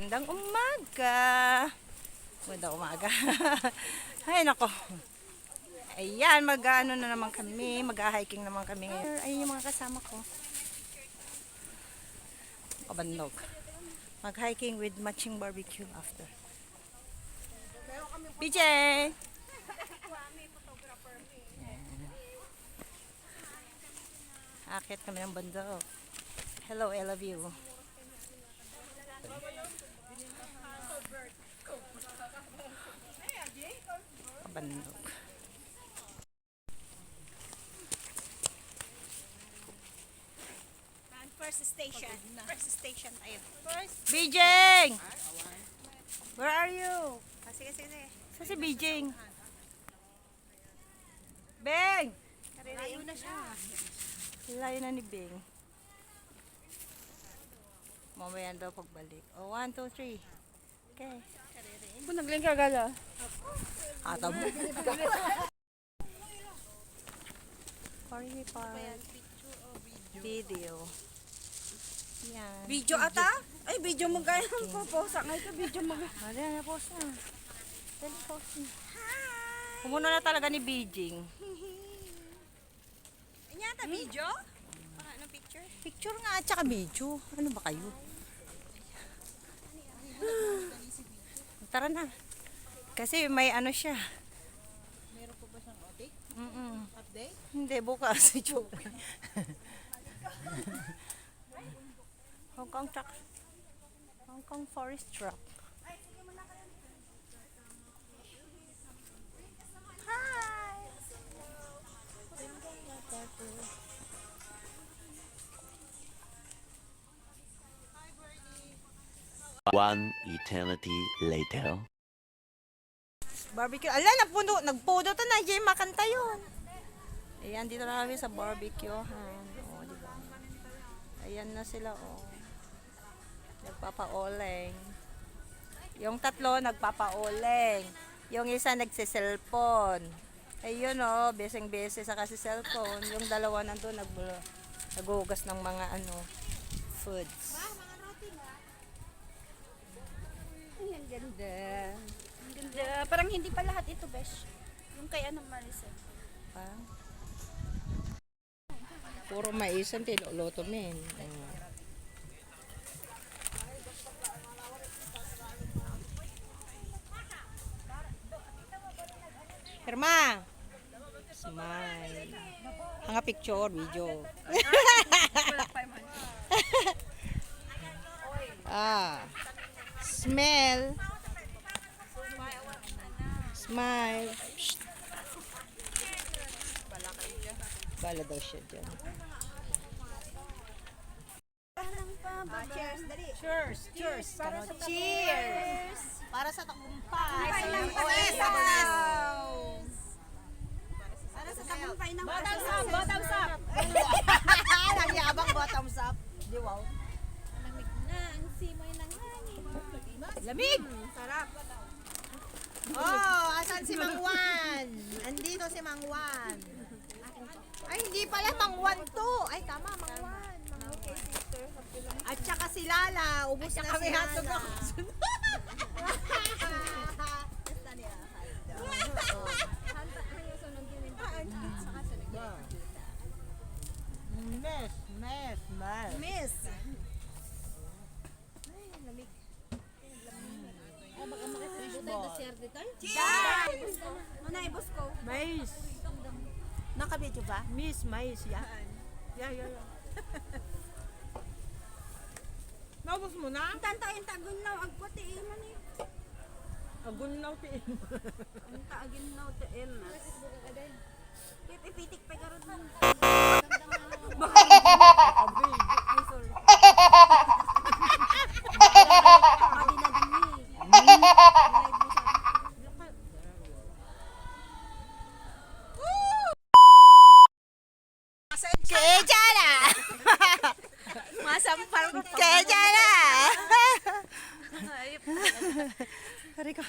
Magandang umaga. Magandang umaga. Ay, nako. Ayan, mag-ano na naman kami. Mag-hiking naman kami ngayon. Ayun yung mga kasama ko. Kabandog. Mag-hiking with matching barbecue after. PJ! Akit kami ng bandog. Hello, I love you. Kabandog. First station. First station tayo. First. Bijing! Where are you? Sige, sige. Saan si Bijing? Beng! Layo na siya. Layo na ni Beng. Mamaya daw pagbalik. Oh, 1, 2, 3. Okay. Kung nagling kagala. Ataw mo. Party part. Video. Yan. Video ata? Ay, video mo gaya ng poposa. Ngayon ka video mo. Ano na, post na. Dali, post na. Kumuno na talaga ni Bijing. Inyata video? Para anong picture? Picture nga at saka video. Ano ba kayo? Tara na. Kasi may ano siya. Meron po ba siyang outtake? Update? Hindi, bukas. Joke. Hong Kong truck. Hong Kong forest truck. Hi! One eternity later. Barbecue. Ala, nagpuno to na. Jay, makanta yun. Ayan, dito na kami sa barbecue. O, diba? Ayan na sila, o. Nagpapaoleng. Yung tatlo, nagpapaoleng. Yung isa, nagsiselfon. Ayun, o. Beseng-bese sa kasi cellphone. Yung dalawa nandun, naghugas ng mga, foods. Ay, ang ganda. Ang ganda. Parang hindi pa lahat ito, besh. Yung kay anong Maricel. Parang puro mais ang tinuluto men. Herma! Smile. Hanga picture, video. Smell. Smile. Shh. Bala daw siya dyan. Cheers, dali. Cheers! Cheers! Para sa Cheers! Para sa tagumpay! Para sa OS! Para sa tagumpay ng Bottoms up! Bottoms up! Nagyabang bottoms up. Di wow. Lamig na ang simoy ng hangin. Lamig! Sarap. Oh, asan si Mang Juan? Andito si Mang Juan. Ay, hindi pala Mang Juan to. Ay, tama, Mang Juan. Okay, sister. At saka si Lala. Ubus na si Lala. Miss. Ano ibos ko? Mais. Nakabidyo ba? Miss Mais, ya. Ya. Naubos mo na? Ang tantayin tagun na ang puti man eh. Agun na utiin. Ang taagin na utiin na. Ipitik pa karon man. Ay, sorry. Padi na dumi. Kejala! Masampal ko pa. Kejala! Rico.